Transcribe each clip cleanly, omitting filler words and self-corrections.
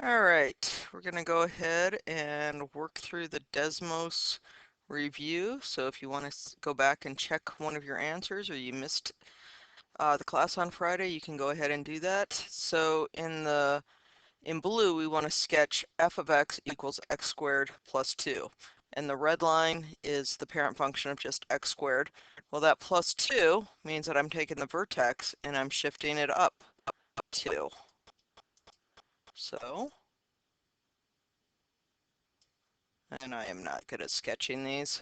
All right, we're going to go ahead and work through the desmos review. So if you want to go back and check one of your answers or you missed the class on Friday, you can go ahead and do that. So in blue, we want to sketch f of x equals x squared plus 2. And the red line is the parent function of just x squared. Well, that plus 2 means that I'm taking the vertex and I'm shifting it up 2. So, and I am not good at sketching these.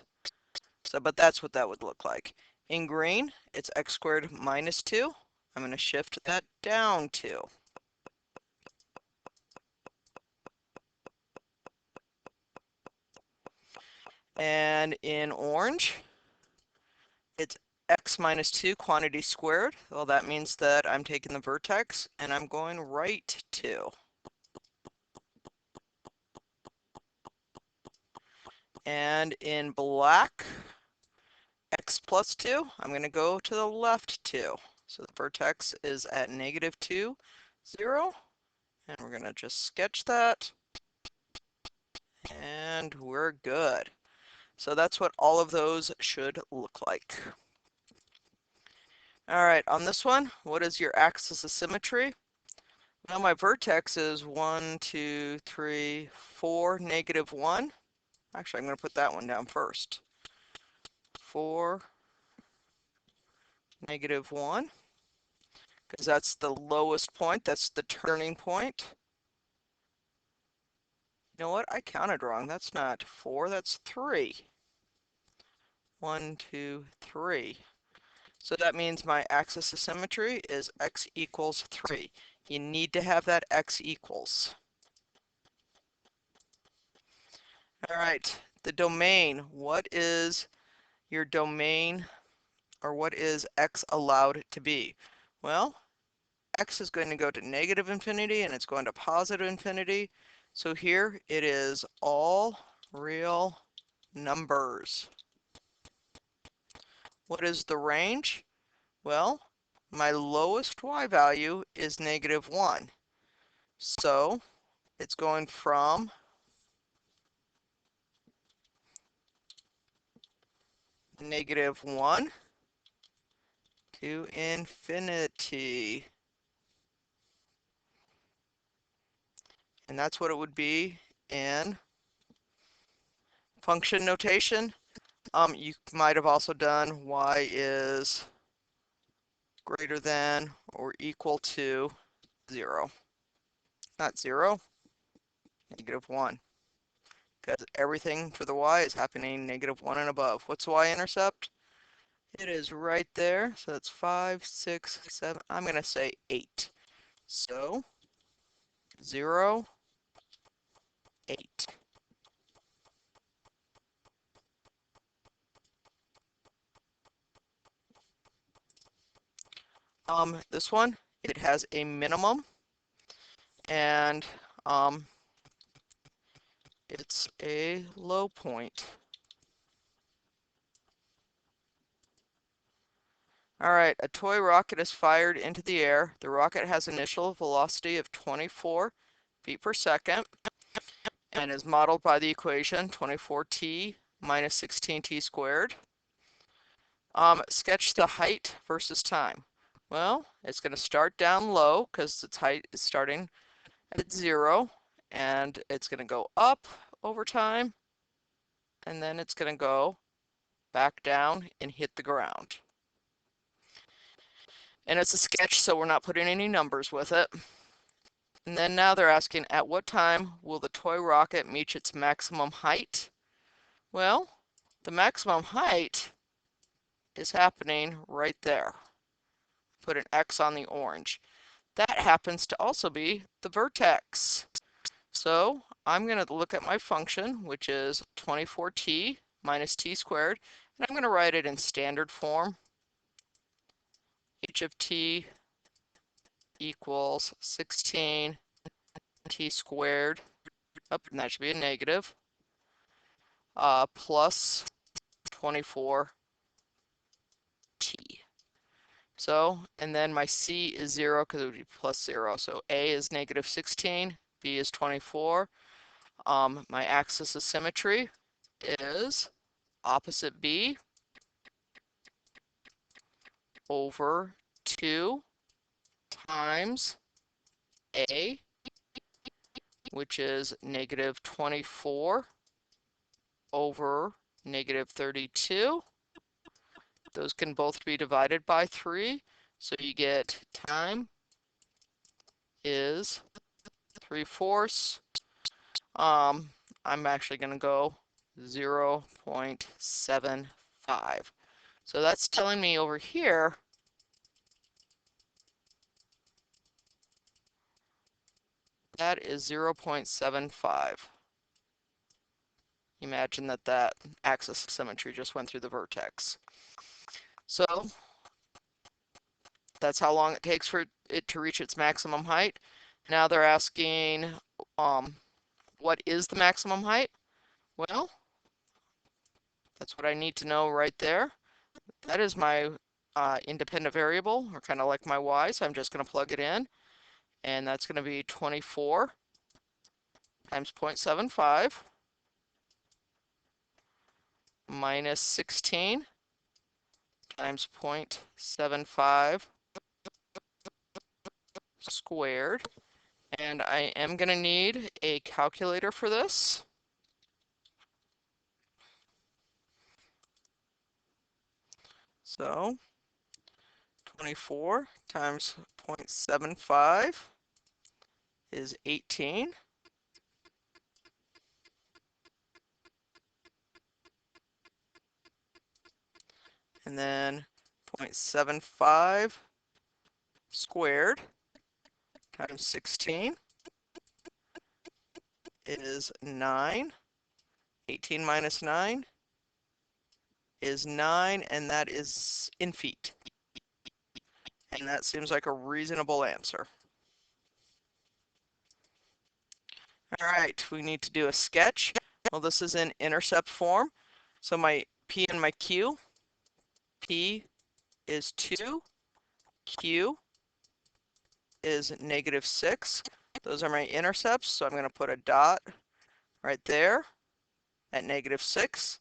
So, but that's what that would look like. In green, it's x squared minus 2. I'm going to shift that down 2. And in orange, it's x minus 2 quantity squared. Well, that means that I'm taking the vertex and I'm going right 2. And in black, x plus 2, I'm going to go to the left 2. So the vertex is at negative 2, 0. And we're going to just sketch that. And we're good. So that's what all of those should look like. All right, on this one, what is your axis of symmetry? Well, my vertex is 1, 2, 3, 4, negative 1. Actually, I'm going to put that one down first. 4, negative 1, because that's the lowest point. That's the turning point. You know what? I counted wrong. That's not 4, that's 3. 1, 2, 3. So that means my axis of symmetry is x equals 3. You need to have that x equals. All right, the domain. What is your domain, or what is x allowed to be? Well, x is going to go to negative infinity and it's going to positive infinity. So here it is all real numbers. What is the range? Well, my lowest y value is negative 1. So it's going from negative 1 to infinity. And that's what it would be in function notation. You might have also done y is greater than or equal to 0. Not 0, negative 1. Because everything for the y is happening negative 1 and above. What's the y-intercept? It is right there. So that's 5, 6, 7. I'm going to say 8. So 0, 8. This one, it has a minimum, and it's a low point. All right, a toy rocket is fired into the air. The rocket has initial velocity of 24 feet per second and is modeled by the equation 24t minus 16t squared. Sketch the height versus time. Well, it's going to start down low because its height is starting at 0, and it's going to go up over time, and then it's going to go back down and hit the ground. And it's a sketch, so we're not putting any numbers with it. And then now they're asking, at what time will the toy rocket reach its maximum height? Well, the maximum height is happening right there. Put an X on the orange. That happens to also be the vertex. So I'm going to look at my function, which is 24t minus t squared, and I'm going to write it in standard form. H of t equals 16 t squared, and that should be a negative, plus 24t. So, and then my c is 0 because it would be plus 0. So a is negative 16, B is 24. My axis of symmetry is opposite B over 2 times A, which is negative 24 over negative 32. Those can both be divided by 3, so you get time is 3/4. I'm actually going to go 0.75. So that's telling me over here that is 0.75. Imagine that that axis of symmetry just went through the vertex. So that's how long it takes for it to reach its maximum height. Now they're asking, what is the maximum height? Well, that's what I need to know right there. That is my independent variable, or kind of like my y, so I'm just going to plug it in. And that's going to be 24 times 0.75 minus 16 times 0.75 squared. And I am going to need a calculator for this. So 24 times 0.75 is 18. And then 0.75 squared times 16 is 9. 18 minus 9 is 9, and that is in feet. And that seems like a reasonable answer. All right, we need to do a sketch. Well, this is in intercept form. So my P and my Q. P is 2. Q is -6. Those are my intercepts, so I'm going to put a dot right there at -6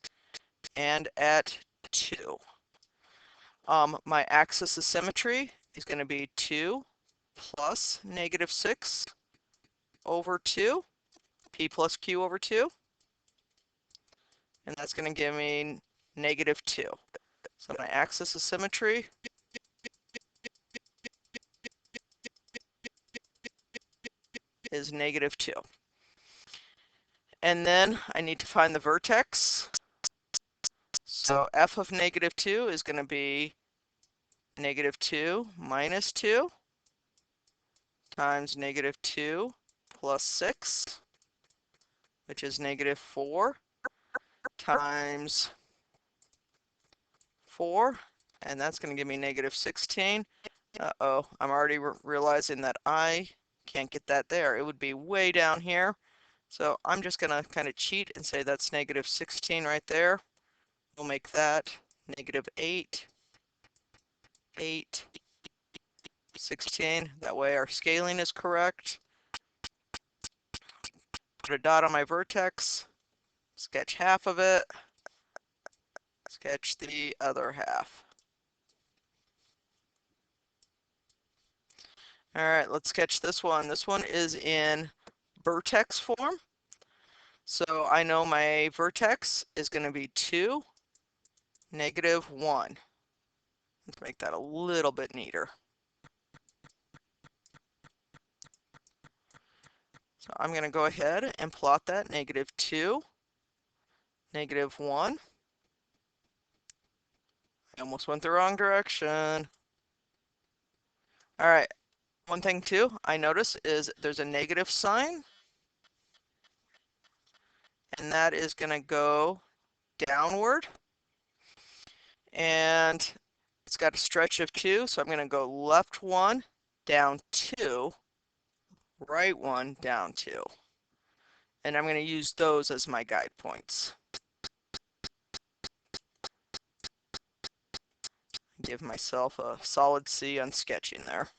and at 2. My axis of symmetry is going to be 2 plus -6 over 2, P plus Q over 2, and that's going to give me -2. So my axis of symmetry is -2. And then I need to find the vertex. So f of -2 is going to be -2 minus 2 times -2 plus 6, which is -4, times 4, and that's going to give me -16. Uh-oh, I'm already realizing that I can't get that there. It would be way down here. So I'm just going to kind of cheat and say that's -16 right there. We'll make that -8, 8, 16. That way our scaling is correct. Put a dot on my vertex, sketch half of it, sketch the other half. All right, let's sketch this one. This one is in vertex form. So I know my vertex is going to be 2, -1. Let's make that a little bit neater. So I'm going to go ahead and plot that -2, -1. I almost went the wrong direction. All right, one thing too I notice is there's a negative sign, and that is going to go downward. And it's got a stretch of 2, so I'm going to go left 1, down 2, right 1, down 2. And I'm going to use those as my guide points. Give myself a solid C on sketching there.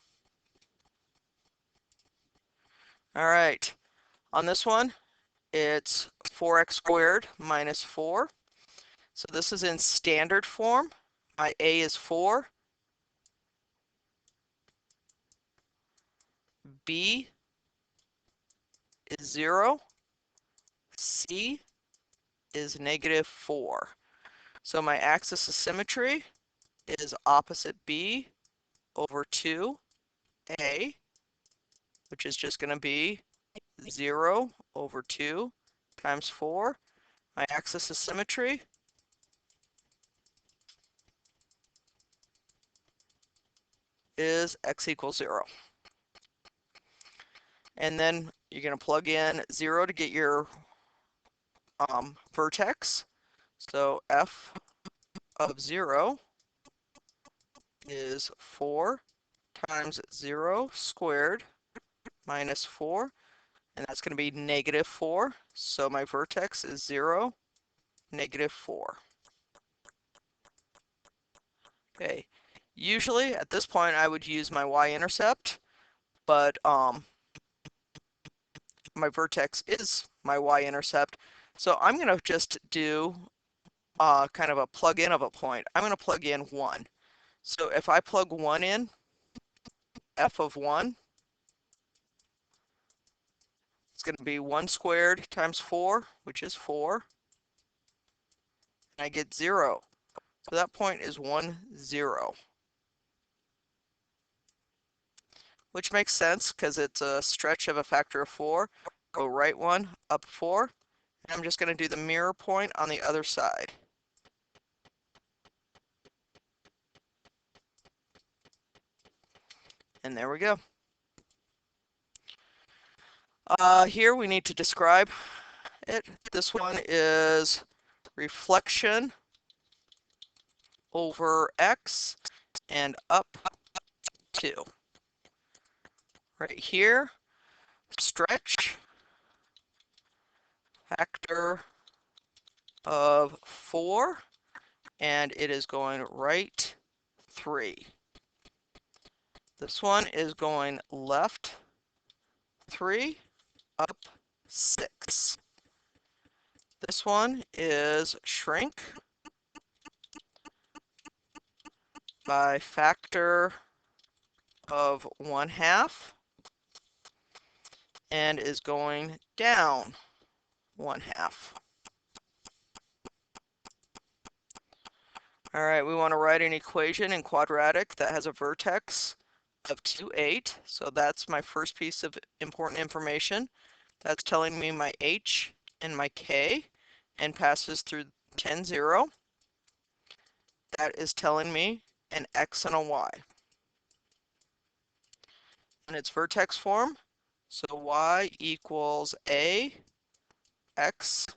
All right, On this one, it's 4x squared minus 4. So this is in standard form. My a is 4, b is 0, c is negative 4. So my axis of symmetry is opposite b over 2a, which is just going to be 0 over 2 times 4. My axis of symmetry is x equals 0. And then you're going to plug in 0 to get your vertex. So f of 0 is 4 times 0 squared minus 4, and that's going to be negative 4. So my vertex is 0, negative 4. Okay. Usually at this point I would use my y-intercept, but my vertex is my y-intercept. So I'm going to just do kind of a plug-in of a point. I'm going to plug in 1. So if I plug 1 in, f of 1, it's going to be 1 squared times 4, which is 4. And I get 0. So that point is 1, 0. Which makes sense because it's a stretch of a factor of 4. Go right 1, up 4. And I'm just going to do the mirror point on the other side. And there we go. Here we need to describe it. This one is reflection over x and up 2. Right here, stretch factor of 4, and it is going right 3. This one is going left 3, up 6. This one is shrink by factor of 1/2 and is going down 1/2. All right, we want to write an equation in quadratic that has a vertex of 2, 8. So that's my first piece of important information. That's telling me my h and my k and passes through 10, 0. That is telling me an x and a y. And it's vertex form. So y equals a x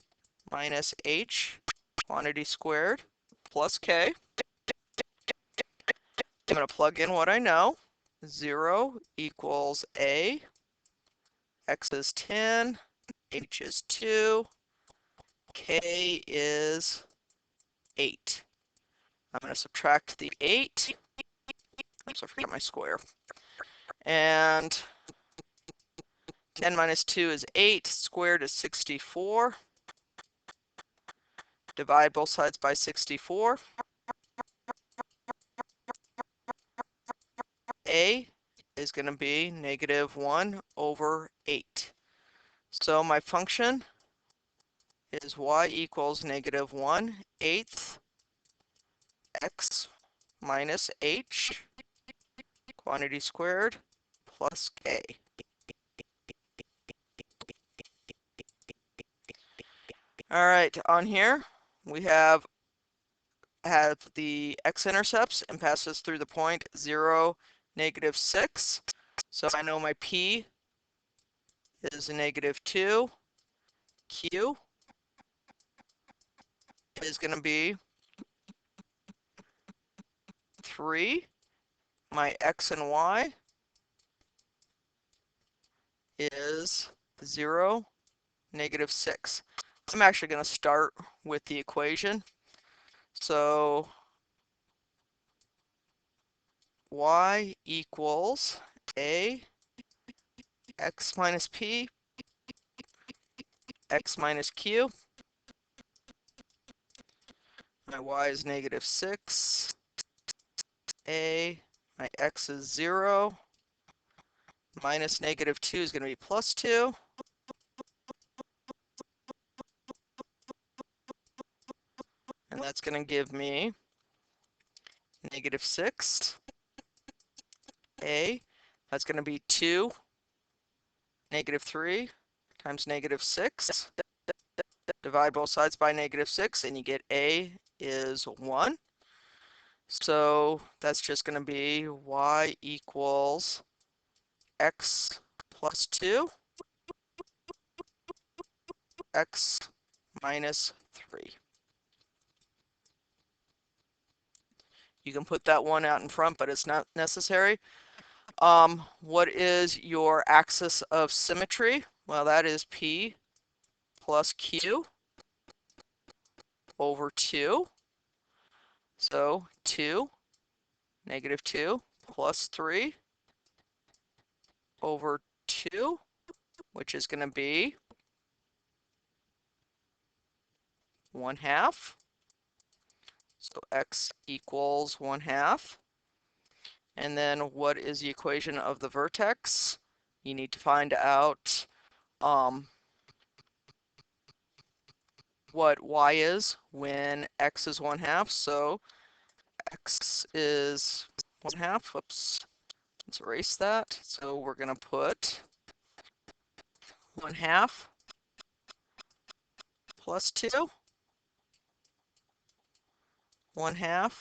minus h quantity squared plus k. I'm going to plug in what I know. 0 equals a, x is 10, h is 2, k is 8. I'm going to subtract the 8. Oops, I forgot my square. And 10 minus 2 is 8. Squared is 64. Divide both sides by 64. A is going to be negative 1 over 8. So my function is y equals negative 1/8 x minus h quantity squared plus k. All right, on here we have the x-intercepts and passes through the point 0, negative 6. So I know my p is negative 2. Q is going to be 3. My x and y is 0, negative 6. I'm actually going to start with the equation. So y equals a x minus p x minus q. My y is negative 6. A, my x is 0. Minus negative 2 is going to be plus 2. And that's going to give me negative 6. A, that's going to be 2, negative 3 times negative 6. Divide both sides by negative 6, and you get A is 1. So that's just going to be y equals x plus 2, x minus 3. You can put that one out in front, but it's not necessary. What is your axis of symmetry? Well, that is P plus Q over 2. So 2, negative 2, plus 3 over 2, which is going to be 1/2. So x equals 1/2. And then what is the equation of the vertex? You need to find out what y is when x is 1/2. So x is 1/2. Whoops. Let's erase that. So we're going to put 1/2 plus 2. 1/2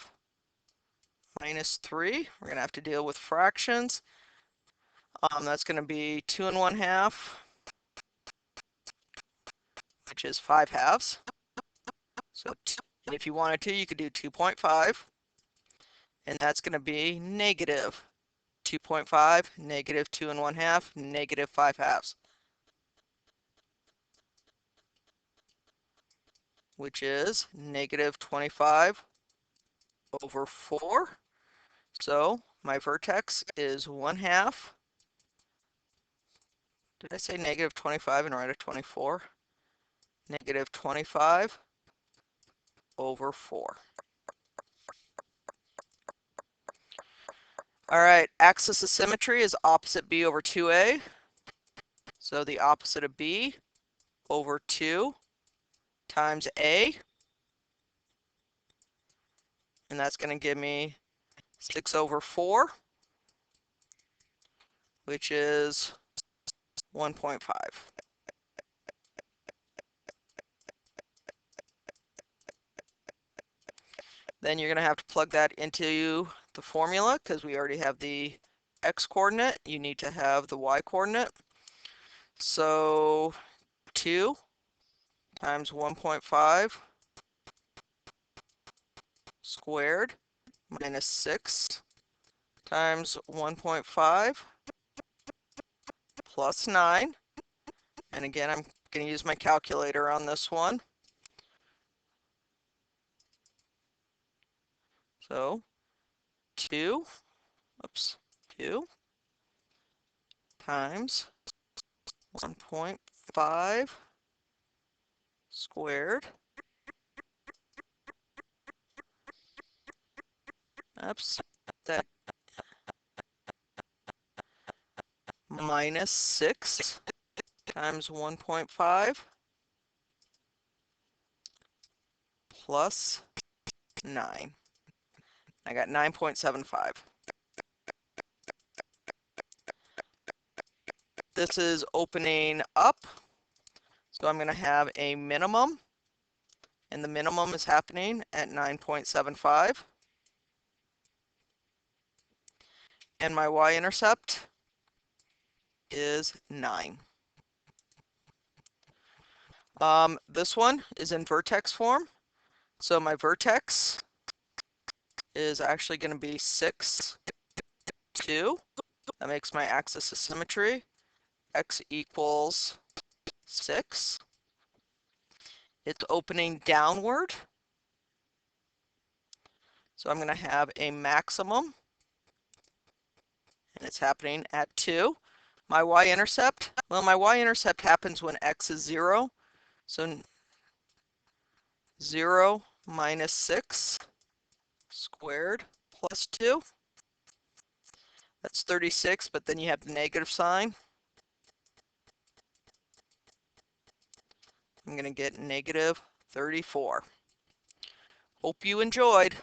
minus 3. We're going to have to deal with fractions. That's going to be 2 1/2, which is 5/2. So if you wanted to, you could do 2.5. And that's going to be negative 2.5, negative 2 1/2, negative 5/2. Which is negative 25 over 4. So my vertex is 1/2. Did I say negative 25 and write a 24? Negative 25 over 4. All right, axis of symmetry is opposite B over 2A. So the opposite of B over 2 times A. And that's going to give me 6 over 4, which is 1.5. Then you're going to have to plug that into the formula because we already have the x coordinate. You need to have the y coordinate. So 2 times 1.5 squared minus 6 times 1.5 plus 9. And again, I'm going to use my calculator on this one. So 2 times 1.5 squared. That minus 6 times 1.5 plus 9. I got 9.75. This is opening up, so I'm going to have a minimum, and the minimum is happening at 9.75. And my y-intercept is 9. This one is in vertex form, so my vertex is actually going to be 6, 2. That makes my axis of symmetry. X equals 6. It's opening downward. So I'm going to have a maximum. And it's happening at 2. My y-intercept, well, my y-intercept happens when x is 0. So 0 minus 6 squared plus 2. That's 36, but then you have the negative sign. I'm going to get negative 34. Hope you enjoyed.